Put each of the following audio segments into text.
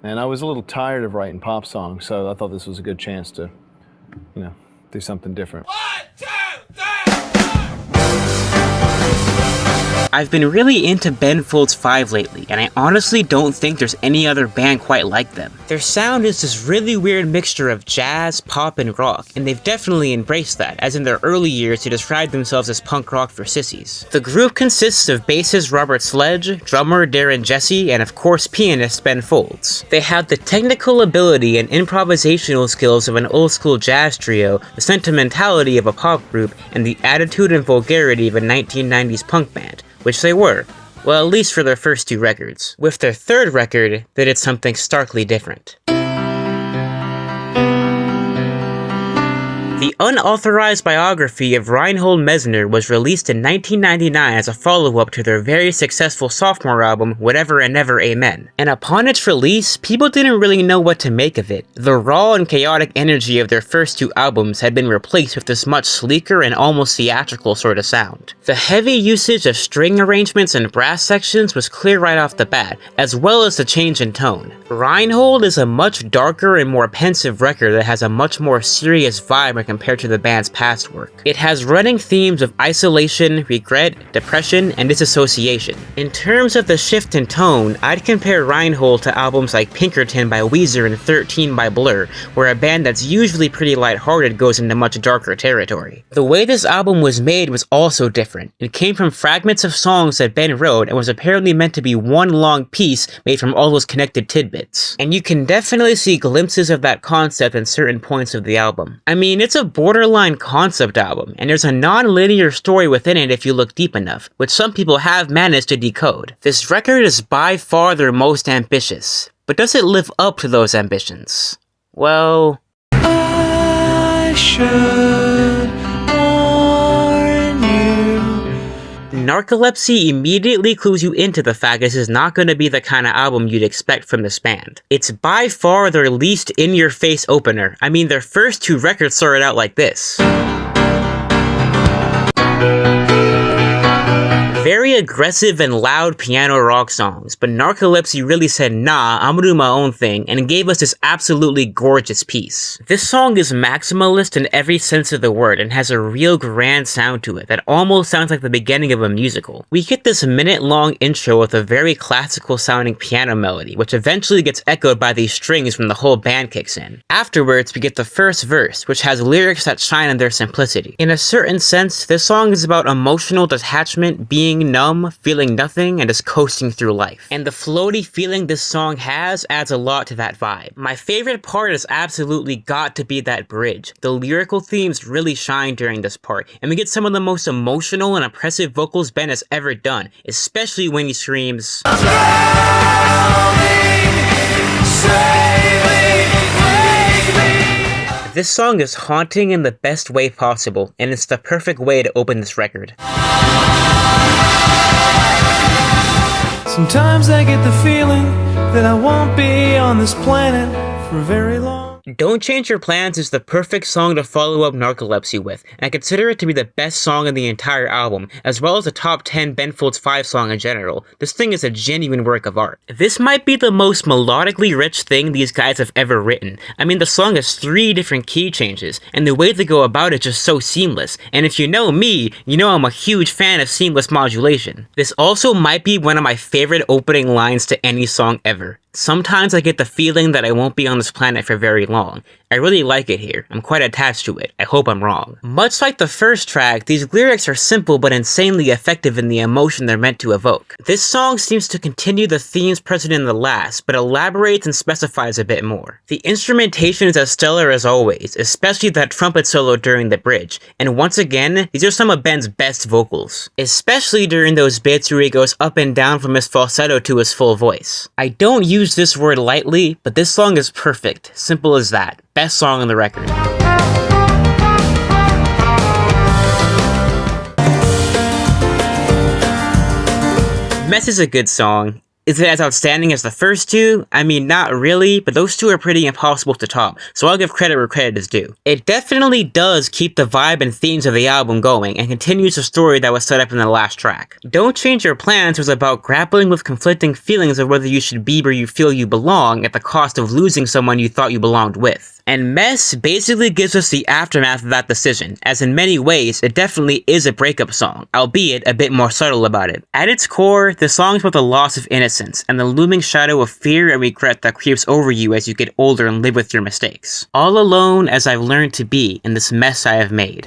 And I was a little tired of writing pop songs, so I thought this was a good chance to, do something different. I've been really into Ben Folds 5 lately, and I honestly don't think there's any other band quite like them. Their sound is this really weird mixture of jazz, pop, and rock, and they've definitely embraced that, as in their early years they described themselves as punk rock for sissies. The group consists of bassist Robert Sledge, drummer Darren Jesse, and of course pianist Ben Folds. They have the technical ability and improvisational skills of an old school jazz trio, the sentimentality of a pop group, and the attitude and vulgarity of a 1990s punk band. Which they were. Well, at least for their first two records. With their third record, they did something starkly different. The unauthorized biography of Reinhold Messner was released in 1999 as a follow-up to their very successful sophomore album, Whatever and Never Amen. And upon its release, people didn't really know what to make of it. The raw and chaotic energy of their first two albums had been replaced with this much sleeker and almost theatrical sort of sound. The heavy usage of string arrangements and brass sections was clear right off the bat, as well as the change in tone. Reinhold is a much darker and more pensive record that has a much more serious vibe when compared to the band's past work. It has running themes of isolation, regret, depression, and disassociation. In terms of the shift in tone, I'd compare Reinhold to albums like Pinkerton by Weezer and 13 by Blur, where a band that's usually pretty lighthearted goes into much darker territory. The way this album was made was also different. It came from fragments of songs that Ben wrote and was apparently meant to be one long piece made from all those connected tidbits. And you can definitely see glimpses of that concept in certain points of the album. I mean, it's a borderline concept album, and there's a non-linear story within it if you look deep enough, which some people have managed to decode. This record is by far their most ambitious, but does it live up to those ambitions? Well, I should warn you. Narcolepsy immediately clues you into the fact this is not going to be the kind of album you'd expect from this band. It's by far their least in-your-face opener. I mean, their first two records started out like this. Very aggressive and loud piano rock songs, but Narcolepsy really said, nah, I'm gonna do my own thing, and gave us this absolutely gorgeous piece. This song is maximalist in every sense of the word, and has a real grand sound to it that almost sounds like the beginning of a musical. We get this minute-long intro with a very classical-sounding piano melody, which eventually gets echoed by these strings when the whole band kicks in. Afterwards, we get the first verse, which has lyrics that shine in their simplicity. In a certain sense, this song is about emotional detachment, being numb, feeling nothing, and just coasting through life. And the floaty feeling this song has adds a lot to that vibe. My favorite part has absolutely got to be that bridge. The lyrical themes really shine during this part, and we get some of the most emotional and oppressive vocals Ben has ever done, especially when he screams, This song is haunting in the best way possible, and it's the perfect way to open this record. Sometimes I get the feeling that I won't be on this planet for very long. Don't Change Your Plans is the perfect song to follow up Narcolepsy with, and I consider it to be the best song in the entire album, as well as a top 10 Ben Folds 5 song in general. This thing is a genuine work of art. This might be the most melodically rich thing these guys have ever written. I mean, the song has 3 different key changes, and the way they go about it is just so seamless, and if you know me, you know I'm a huge fan of seamless modulation. This also might be one of my favorite opening lines to any song ever. Sometimes I get the feeling that I won't be on this planet for very long. I really like it here. I'm quite attached to it. I hope I'm wrong. Much like the first track, these lyrics are simple but insanely effective in the emotion they're meant to evoke. This song seems to continue the themes present in the last, but elaborates and specifies a bit more. The instrumentation is as stellar as always, especially that trumpet solo during the bridge, and once again, these are some of Ben's best vocals. Especially during those bits where he goes up and down from his falsetto to his full voice. I don't use this word lightly, but this song is perfect. Simple as that. Best song on the record. Mess is a good song. Is it as outstanding as the first two? I mean, not really, but those two are pretty impossible to top, so I'll give credit where credit is due. It definitely does keep the vibe and themes of the album going, and continues the story that was set up in the last track. Don't Change Your Plans was about grappling with conflicting feelings of whether you should be where you feel you belong at the cost of losing someone you thought you belonged with. And Mess basically gives us the aftermath of that decision, as in many ways, it definitely is a breakup song, albeit a bit more subtle about it. At its core, the song is about the loss of innocence, and the looming shadow of fear and regret that creeps over you as you get older and live with your mistakes. All alone as I've learned to be in this mess I have made.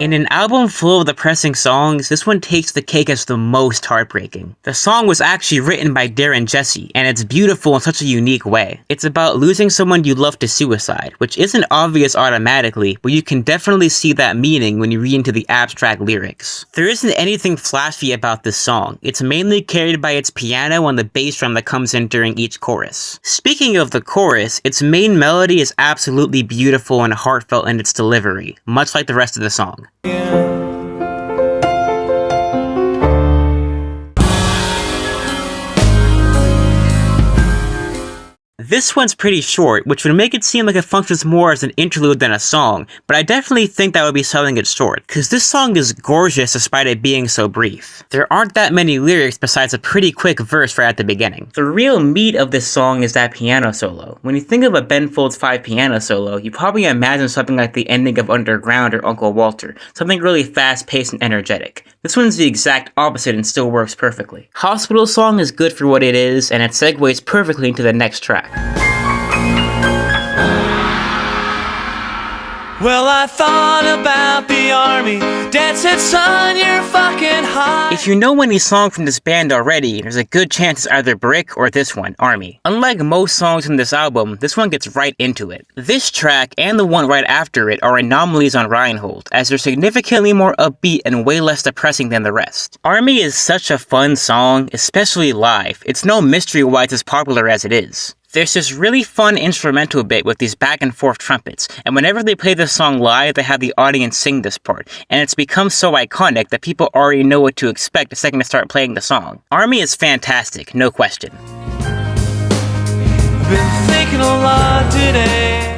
In an album full of depressing songs, this one takes the cake as the most heartbreaking. The song was actually written by Darren Jesse, and it's beautiful in such a unique way. It's about losing someone you love to suicide, which isn't obvious automatically, but you can definitely see that meaning when you read into the abstract lyrics. There isn't anything flashy about this song. It's mainly carried by its piano and the bass drum that comes in during each chorus. Speaking of the chorus, its main melody is absolutely beautiful and heartfelt in its delivery, much like the rest of the song. This one's pretty short, which would make it seem like it functions more as an interlude than a song, but I definitely think that would be selling it short, cause this song is gorgeous despite it being so brief. There aren't that many lyrics besides a pretty quick verse right at the beginning. The real meat of this song is that piano solo. When you think of a Ben Folds 5 piano solo, you probably imagine something like the ending of Underground or Uncle Walter, something really fast-paced and energetic. This one's the exact opposite and still works perfectly. Hospital Song is good for what it is, and it segues perfectly into the next track. Well, I thought about the army. Dad said, son, you're fucking high. If you know any song from this band already, there's a good chance it's either Brick or this one, Army. Unlike most songs in this album, this one gets right into it. This track and the one right after it are anomalies on Reinhold, as they're significantly more upbeat and way less depressing than the rest. Army is such a fun song, especially live. It's no mystery why it's as popular as it is. There's this really fun instrumental bit with these back and forth trumpets, and whenever they play this song live, they have the audience sing this part, and it's become so iconic that people already know what to expect the second they start playing the song. Army is fantastic, no question. I've been thinking a lot today.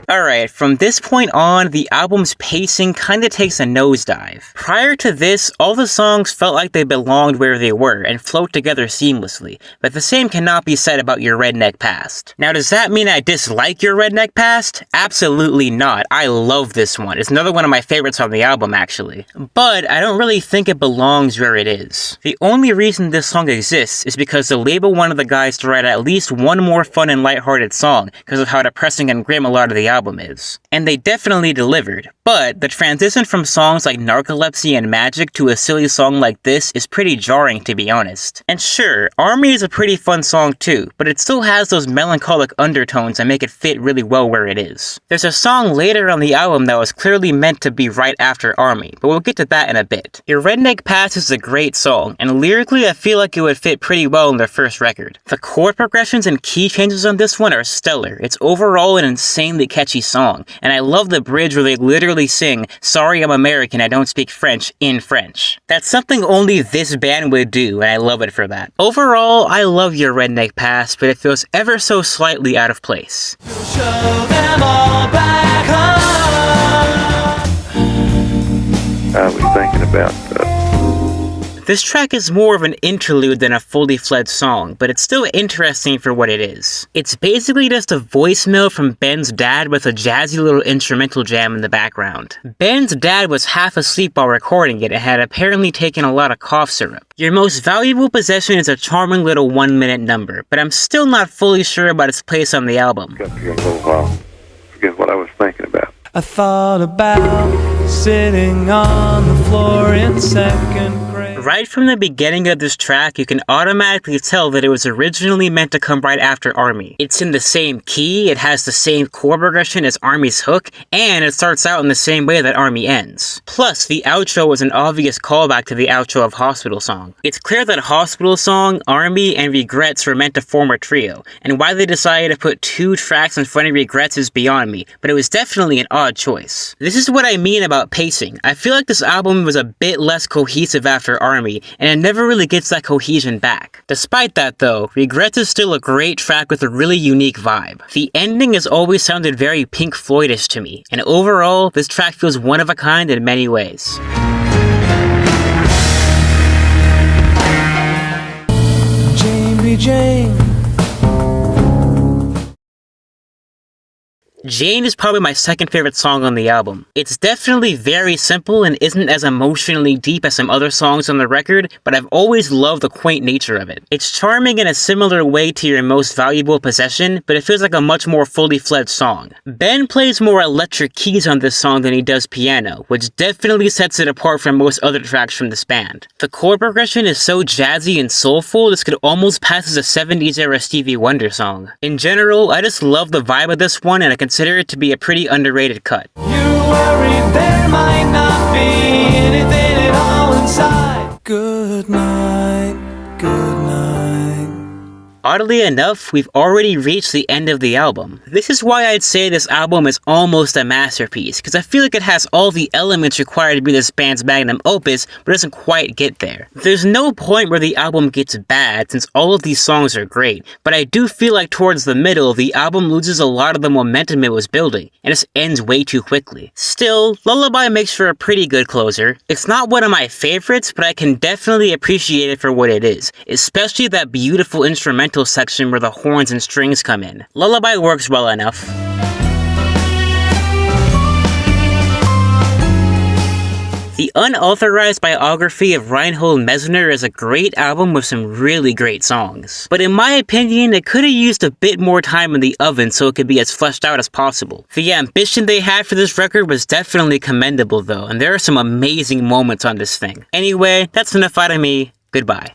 Alright, from this point on, the album's pacing kinda takes a nosedive. Prior to this, all the songs felt like they belonged where they were and flowed together seamlessly, but the same cannot be said about Your Redneck Past. Now, does that mean I dislike Your Redneck Past? Absolutely not. I love this one. It's another one of my favorites on the album, actually. But I don't really think it belongs where it is. The only reason this song exists is because the label wanted the guys to write at least one more fun and lighthearted song because of how depressing and grim a lot of the album is. And they definitely delivered, but the transition from songs like Narcolepsy and Magic to a silly song like this is pretty jarring, to be honest. And sure, Army is a pretty fun song too, but it still has those melancholic undertones that make it fit really well where it is. There's a song later on the album that was clearly meant to be right after Army, but we'll get to that in a bit. Your Redneck Past is a great song, and lyrically I feel like it would fit pretty well in their first record. The chord progressions and key changes on this one are stellar. It's overall an insanely catchy song, and I love the bridge where they literally sing, "Sorry I'm American, I don't speak French," in French. That's something only this band would do, and I love it for that. Overall, I love Your Redneck Past, but it feels ever so slightly out of place. Show them all back home. I was thinking about This track is more of an interlude than a fully fledged song, but it's still interesting for what it is. It's basically just a voicemail from Ben's dad with a jazzy little instrumental jam in the background. Ben's dad was half asleep while recording it and had apparently taken a lot of cough syrup. Your most valuable possession is a charming little 1-minute number, but I'm still not fully sure about its place on the album. got here a little while. Forget what I was thinking about. I thought about sitting on the floor in second grade. Right from the beginning of this track, you can automatically tell that it was originally meant to come right after Army. It's in the same key, it has the same chord progression as Army's hook, and it starts out in the same way that Army ends. Plus, the outro was an obvious callback to the outro of Hospital Song. It's clear that Hospital Song, Army, and Regrets were meant to form a trio, and why they decided to put 2 tracks in front of Regrets is beyond me, but it was definitely an odd choice. This is what I mean about pacing. I feel like this album was a bit less cohesive after Army, and it never really gets that cohesion back. Despite that though, Regrets is still a great track with a really unique vibe. The ending has always sounded very Pink Floydish to me, and overall, this track feels one of a kind in many ways. Jane be Jane. Jane is probably my second favorite song on the album. It's definitely very simple and isn't as emotionally deep as some other songs on the record, but I've always loved the quaint nature of it. It's charming in a similar way to Your Most Valuable Possession, but it feels like a much more fully fledged song. Ben plays more electric keys on this song than he does piano, which definitely sets it apart from most other tracks from this band. The chord progression is so jazzy and soulful, this could almost pass as a 70s era Stevie Wonder song. In general, I just love the vibe of this one, and I consider it to be a pretty underrated cut. You worry there might not be anything at all inside. Good night, good night. Oddly enough, we've already reached the end of the album. This is why I'd say this album is almost a masterpiece, because I feel like it has all the elements required to be this band's magnum opus, but doesn't quite get there. There's no point where the album gets bad, since all of these songs are great, but I do feel like towards the middle, the album loses a lot of the momentum it was building, and just ends way too quickly. Still, Lullaby makes for a pretty good closer. It's not one of my favorites, but I can definitely appreciate it for what it is, especially that beautiful instrumental section where the horns and strings come in. Lullaby works well enough. The unauthorized biography of Reinhold Messner is a great album with some really great songs. But in my opinion, it could have used a bit more time in the oven so it could be as fleshed out as possible. The ambition they had for this record was definitely commendable though, and there are some amazing moments on this thing. Anyway, that's enough out of me. Goodbye.